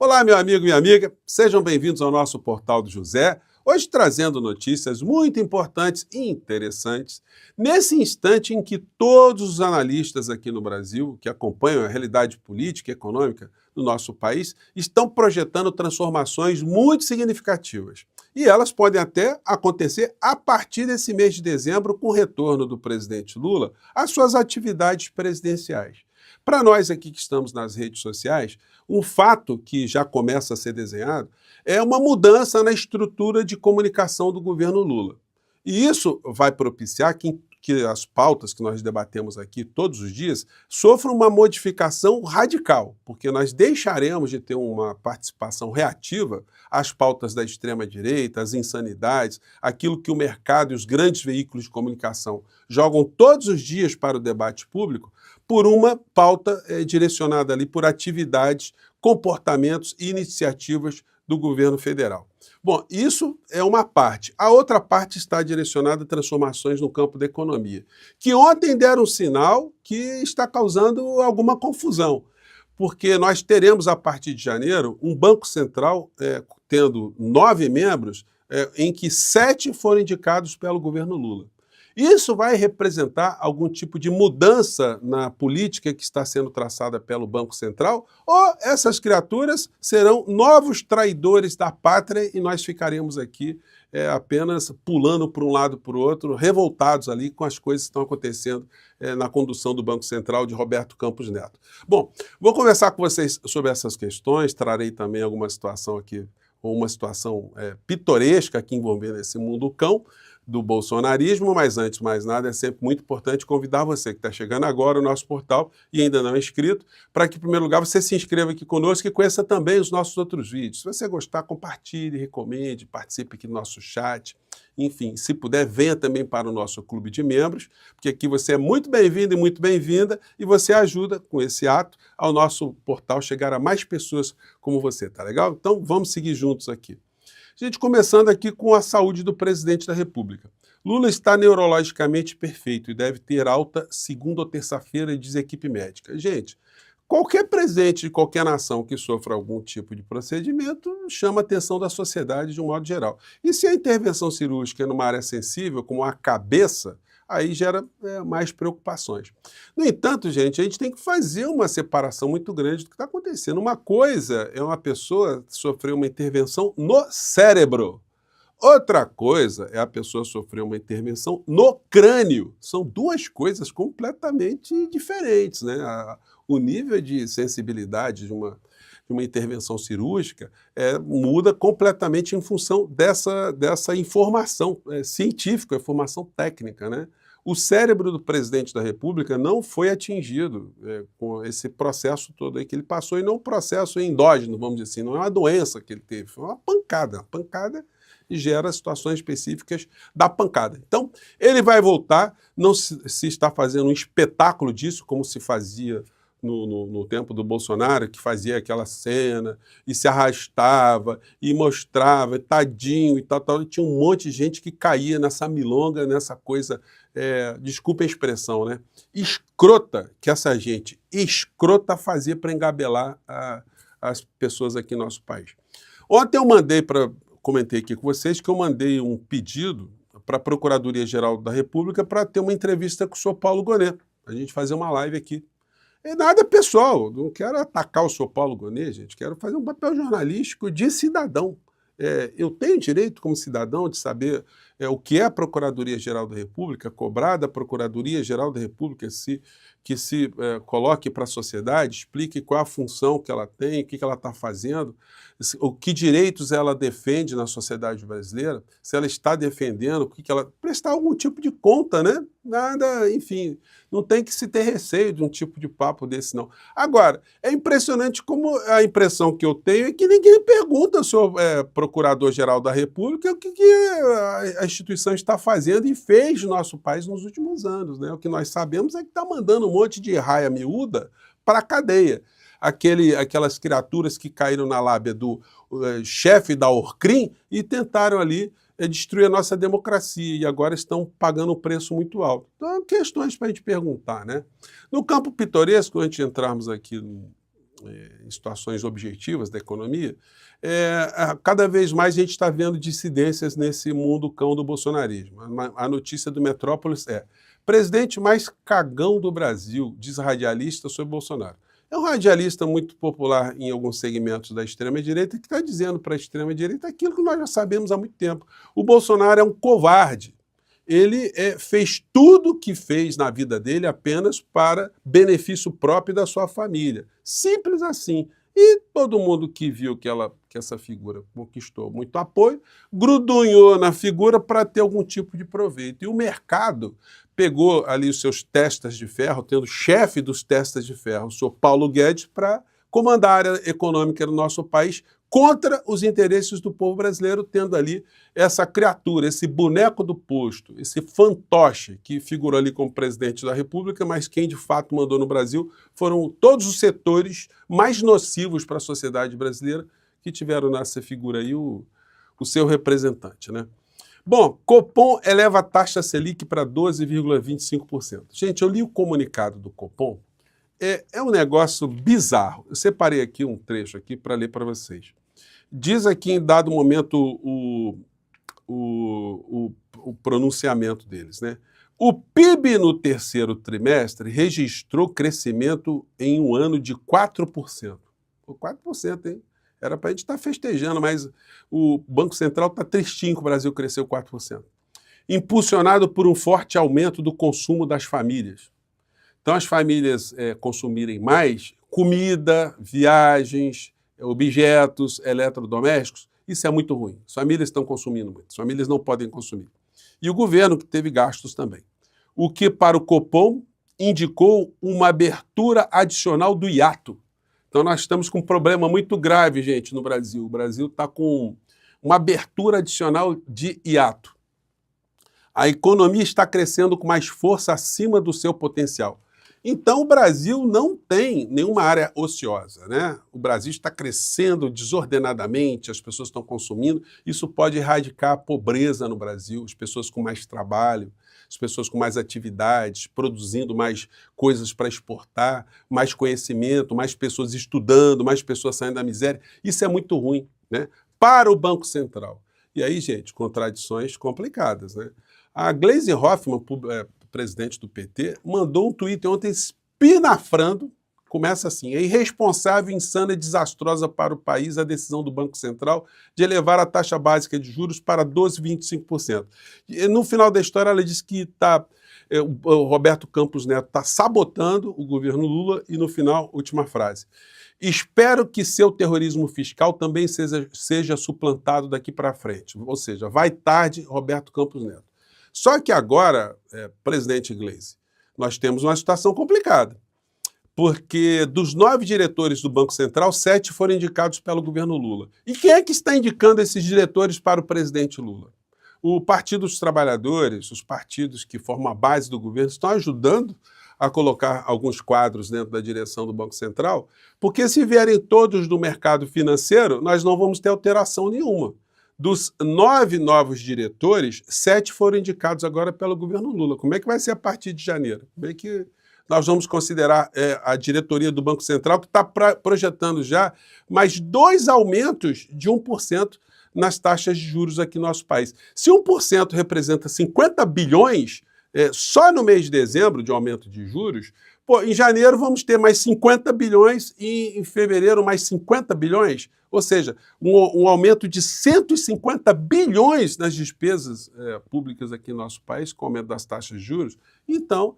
Olá, meu amigo e minha amiga, sejam bem-vindos ao nosso Portal do José, hoje trazendo notícias muito importantes e interessantes, nesse instante em que todos os analistas aqui no Brasil, que acompanham a realidade política e econômica do nosso país, estão projetando transformações muito significativas. E elas podem até acontecer a partir desse mês de dezembro, com o retorno do presidente Lula às suas atividades presidenciais. Para nós aqui que estamos nas redes sociais, um fato que já começa a ser desenhado é uma mudança na estrutura de comunicação do governo Lula. E isso vai propiciar que as pautas que nós debatemos aqui todos os dias sofram uma modificação radical, porque nós deixaremos de ter uma participação reativa às pautas da extrema-direita, às insanidades, aquilo que o mercado e os grandes veículos de comunicação jogam todos os dias para o debate público, por uma pauta direcionada ali por atividades, comportamentos e iniciativas do governo federal. Bom, isso é uma parte. A outra parte está direcionada a transformações no campo da economia, que ontem deram um sinal que está causando alguma confusão, porque nós teremos, a partir de janeiro, um Banco Central tendo 9 membros, em que 7 foram indicados pelo governo Lula. Isso vai representar algum tipo de mudança na política que está sendo traçada pelo Banco Central? Ou essas criaturas serão novos traidores da pátria e nós ficaremos aqui apenas pulando para um lado para o outro, revoltados ali com as coisas que estão acontecendo na condução do Banco Central de Roberto Campos Neto? Bom, vou conversar com vocês sobre essas questões, trarei também alguma situação aqui, ou uma situação pitoresca aqui envolvendo esse mundo cão do bolsonarismo, mas antes de mais nada é sempre muito importante convidar você que está chegando agora no nosso portal e ainda não é inscrito, para que em primeiro lugar você se inscreva aqui conosco e conheça também os nossos outros vídeos. Se você gostar, compartilhe, recomende, participe aqui do nosso chat, enfim, se puder, venha também para o nosso clube de membros, porque aqui você é muito bem-vindo e muito bem-vinda e você ajuda com esse ato ao nosso portal chegar a mais pessoas como você, tá legal? Então vamos seguir juntos aqui. Gente, começando aqui com a saúde do presidente da República. Lula está neurologicamente perfeito e deve ter alta segunda ou terça-feira, diz a equipe médica. Gente, qualquer presidente de qualquer nação que sofra algum tipo de procedimento chama a atenção da sociedade de um modo geral. E se a intervenção cirúrgica é numa área sensível, como a cabeça, aí gera mais preocupações. No entanto, gente, a gente tem que fazer uma separação muito grande do que está acontecendo. Uma coisa é uma pessoa sofrer uma intervenção no cérebro. Outra coisa é a pessoa sofrer uma intervenção no crânio. São duas coisas completamente diferentes, né? O nível de sensibilidade de uma intervenção cirúrgica muda completamente em função dessa informação científica, informação técnica, né? O cérebro do presidente da República não foi atingido com esse processo todo aí que ele passou, e não um processo endógeno, vamos dizer assim, não é uma doença que ele teve, foi uma pancada e gera situações específicas da pancada. Então, ele vai voltar, não se está fazendo um espetáculo disso, como se fazia no tempo do Bolsonaro, que fazia aquela cena e se arrastava e mostrava, tadinho e tal, e tinha um monte de gente que caía nessa milonga, nessa coisa, desculpa a expressão, né? Escrota, que essa gente escrota fazia para engabelar as pessoas aqui no nosso país. Ontem eu comentei aqui com vocês que eu mandei um pedido para a Procuradoria-Geral da República para ter uma entrevista com o senhor Paulo Gonet, a gente fazer uma live aqui. É nada pessoal, não quero atacar o senhor Paulo Gonet, gente, quero fazer um papel jornalístico de cidadão. Eu tenho direito, como cidadão, de saber o que é a Procuradoria-Geral da República, cobrar da Procuradoria-Geral da República que se coloque para a sociedade, explique qual é a função que ela tem, o que ela está fazendo, o que direitos ela defende na sociedade brasileira, se ela está defendendo, o que ela... prestar algum tipo de conta, né? Nada, enfim, não tem que se ter receio de um tipo de papo desse, não. Agora, é impressionante como a impressão que eu tenho é que ninguém pergunta ao senhor Procurador-Geral da República o que a instituição está fazendo e fez no nosso país nos últimos anos, né? O que nós sabemos é que está mandando um monte de raia miúda para a cadeia. Aquelas criaturas que caíram na lábia do chefe da Orcrim e tentaram ali destruir a nossa democracia e agora estão pagando um preço muito alto. Então, questões para a gente perguntar, né? No campo pitoresco, antes de entrarmos aqui em situações objetivas da economia, cada vez mais a gente está vendo dissidências nesse mundo cão do bolsonarismo. A notícia do Metrópolis é: presidente mais cagão do Brasil, diz radialista sobre Bolsonaro. É um radialista muito popular em alguns segmentos da extrema-direita que está dizendo para a extrema-direita aquilo que nós já sabemos há muito tempo. O Bolsonaro é um covarde. Ele fez tudo o que fez na vida dele apenas para benefício próprio da sua família. Simples assim. E todo mundo que viu que essa figura conquistou muito apoio, grudunhou na figura para ter algum tipo de proveito. E o mercado pegou ali os seus testas de ferro, tendo chefe dos testas de ferro, o senhor Paulo Guedes, para comandar a área econômica do nosso país contra os interesses do povo brasileiro, tendo ali essa criatura, esse boneco do posto, esse fantoche que figurou ali como presidente da República, mas quem de fato mandou no Brasil foram todos os setores mais nocivos para a sociedade brasileira que tiveram nessa figura aí o seu representante, né? Bom, Copom eleva a taxa Selic para 12,25%. Gente, eu li o comunicado do Copom, é um negócio bizarro. Eu separei aqui um trecho aqui para ler para vocês. Diz aqui em dado momento o pronunciamento deles, né? O PIB no terceiro trimestre registrou crescimento em um ano de 4%. 4%, hein? Era para a gente estar festejando, mas o Banco Central está tristinho que o Brasil cresceu 4%. Impulsionado por um forte aumento do consumo das famílias. Então, as famílias consumirem mais comida, viagens, objetos, eletrodomésticos, isso é muito ruim. As famílias estão consumindo muito, as famílias não podem consumir. E o governo que teve gastos também. O que, para o Copom, indicou uma abertura adicional do hiato. Então, nós estamos com um problema muito grave, gente, no Brasil. O Brasil está com uma abertura adicional de hiato. A economia está crescendo com mais força acima do seu potencial. Então, o Brasil não tem nenhuma área ociosa, né? O Brasil está crescendo desordenadamente, as pessoas estão consumindo. Isso pode erradicar a pobreza no Brasil, as pessoas com mais trabalho, as pessoas com mais atividades, produzindo mais coisas para exportar, mais conhecimento, mais pessoas estudando, mais pessoas saindo da miséria. Isso é muito ruim, né? Para o Banco Central. E aí, gente, contradições complicadas, né? A Gleisi Hoffmann, presidente do PT, mandou um tweet ontem espinafrando, começa assim: é irresponsável, insana e desastrosa para o país a decisão do Banco Central de elevar a taxa básica de juros para 12,25%. E no final da história ela disse que o Roberto Campos Neto está sabotando o governo Lula e no final, última frase: espero que seu terrorismo fiscal também seja suplantado daqui para frente. Ou seja, vai tarde, Roberto Campos Neto. Só que agora, presidente Gleisi, nós temos uma situação complicada, porque dos 9 diretores do Banco Central, 7 foram indicados pelo governo Lula. E quem é que está indicando esses diretores para o presidente Lula? O Partido dos Trabalhadores, os partidos que formam a base do governo, estão ajudando a colocar alguns quadros dentro da direção do Banco Central, porque se vierem todos do mercado financeiro, nós não vamos ter alteração nenhuma. Dos 9 novos diretores, 7 foram indicados agora pelo governo Lula. Como é que vai ser a partir de janeiro? Como é que nós vamos considerar a diretoria do Banco Central, que está projetando já mais 2 aumentos de 1% nas taxas de juros aqui no nosso país? Se 1% representa 50 bilhões, só no mês de dezembro de aumento de juros, em janeiro vamos ter mais 50 bilhões e em fevereiro mais 50 bilhões, ou seja, um aumento de 150 bilhões nas despesas públicas aqui no nosso país, com o aumento das taxas de juros. Então,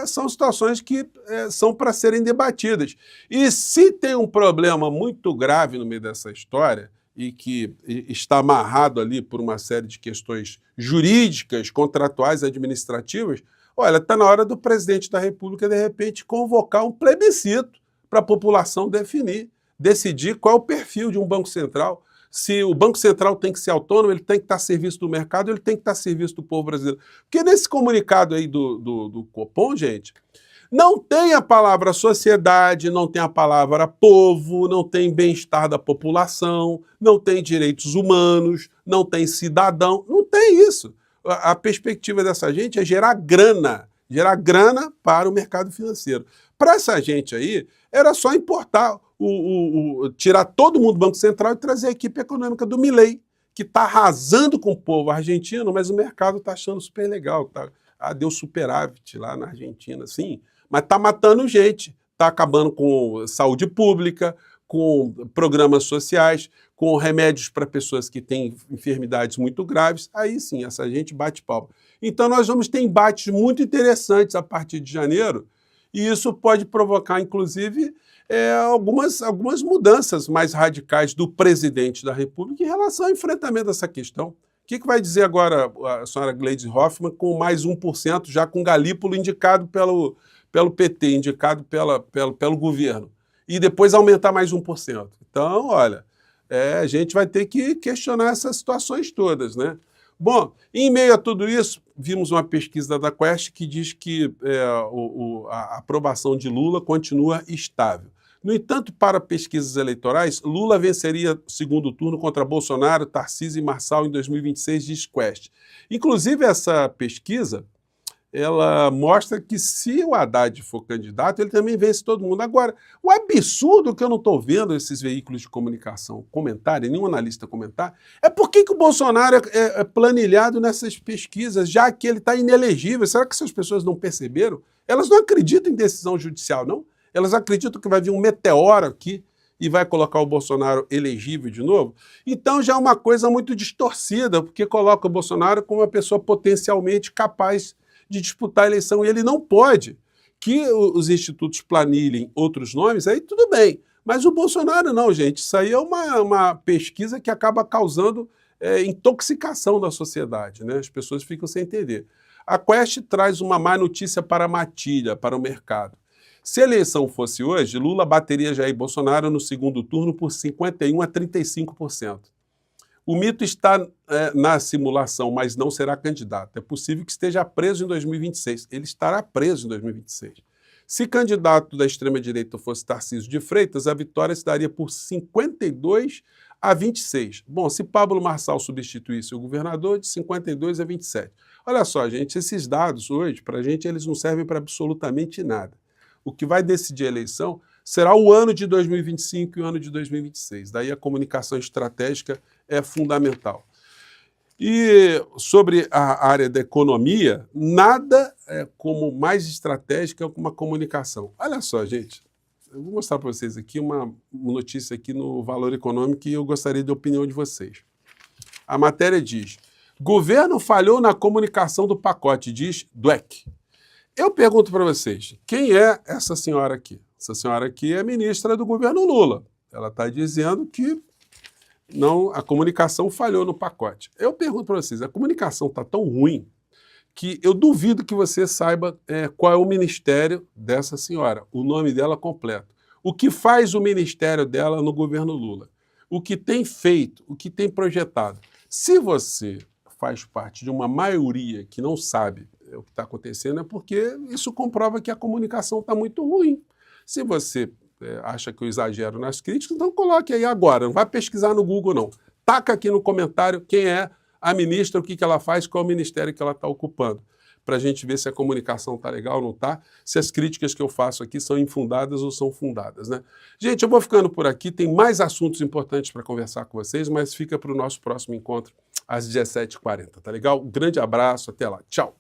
são situações que são para serem debatidas. E se tem um problema muito grave no meio dessa história, e que está amarrado ali por uma série de questões jurídicas, contratuais, administrativas, olha, está na hora do presidente da República, de repente, convocar um plebiscito para a população decidir qual é o perfil de um Banco Central. Se o Banco Central tem que ser autônomo, ele tem que estar a serviço do mercado, ele tem que estar a serviço do povo brasileiro. Porque nesse comunicado aí do Copom, gente, não tem a palavra sociedade, não tem a palavra povo, não tem bem-estar da população, não tem direitos humanos, não tem cidadão, não tem isso. A perspectiva dessa gente é gerar grana, gerar grana para o mercado financeiro. Para essa gente aí, era só importar, tirar todo mundo do Banco Central e trazer a equipe econômica do Milei, que está arrasando com o povo argentino, mas o mercado está achando super legal. Tá? Deu superávit lá na Argentina, sim, mas está matando gente, está acabando com saúde pública, com programas sociais, com remédios para pessoas que têm enfermidades muito graves. Aí sim, essa gente bate palma. Então nós vamos ter embates muito interessantes a partir de janeiro, e isso pode provocar, inclusive, algumas mudanças mais radicais do presidente da República em relação ao enfrentamento dessa questão. O que vai dizer agora a senhora Gleisi Hoffmann com mais 1%, já com Galípolo indicado pelo PT, indicado pelo governo, e depois aumentar mais 1%? Então, olha, a gente vai ter que questionar essas situações todas, né? Bom, em meio a tudo isso, vimos uma pesquisa da Quest que diz que a aprovação de Lula continua estável. No entanto, para pesquisas eleitorais, Lula venceria o segundo turno contra Bolsonaro, Tarcísio e Marçal em 2026, diz Quest. Inclusive, essa pesquisa, ela mostra que se o Haddad for candidato, ele também vence todo mundo. Agora, o absurdo que eu não estou vendo esses veículos de comunicação comentarem, nenhum analista comentar, é por que o Bolsonaro é planilhado nessas pesquisas, já que ele está inelegível. Será que essas pessoas não perceberam? Elas não acreditam em decisão judicial, não? Elas acreditam que vai vir um meteoro aqui e vai colocar o Bolsonaro elegível de novo? Então já é uma coisa muito distorcida, porque coloca o Bolsonaro como uma pessoa potencialmente capaz de disputar a eleição, e ele não pode. Que os institutos planilhem outros nomes, aí tudo bem. Mas o Bolsonaro não, gente. Isso aí é uma pesquisa que acaba causando intoxicação da sociedade, né? As pessoas ficam sem entender. A Quest traz uma má notícia para a matilha, para o mercado. Se a eleição fosse hoje, Lula bateria Jair Bolsonaro no segundo turno por 51% a 35%. O mito está na simulação, mas não será candidato. É possível que esteja preso em 2026. Ele estará preso em 2026. Se candidato da extrema-direita fosse Tarcísio de Freitas, a vitória se daria por 52% a 26%. Bom, se Pablo Marçal substituísse o governador, de 52% a 27%. Olha só, gente, esses dados hoje, para a gente, eles não servem para absolutamente nada. O que vai decidir a eleição será o ano de 2025 e o ano de 2026. Daí a comunicação estratégica é fundamental. E sobre a área da economia, nada é como mais estratégica como a comunicação. Olha só, gente, eu vou mostrar para vocês aqui uma notícia aqui no Valor Econômico e eu gostaria da opinião de vocês. A matéria diz: governo falhou na comunicação do pacote, diz Dweck. Eu pergunto para vocês, quem é essa senhora aqui? Essa senhora aqui é ministra do governo Lula. Ela está dizendo que não, a comunicação falhou no pacote. Eu pergunto para vocês, a comunicação está tão ruim que eu duvido que você saiba qual é o ministério dessa senhora, o nome dela completo. O que faz o ministério dela no governo Lula? O que tem feito, o que tem projetado. Se você faz parte de uma maioria que não sabe o que está acontecendo, é porque isso comprova que a comunicação está muito ruim. Se você acha que eu exagero nas críticas, então coloque aí agora, não vai pesquisar no Google, não. Taca aqui no comentário quem é a ministra, o que ela faz, qual é o ministério que ela está ocupando, para a gente ver se a comunicação está legal ou não está, se as críticas que eu faço aqui são infundadas ou são fundadas, né? Gente, eu vou ficando por aqui, tem mais assuntos importantes para conversar com vocês, mas fica para o nosso próximo encontro às 17h40, tá legal? Um grande abraço, até lá, tchau!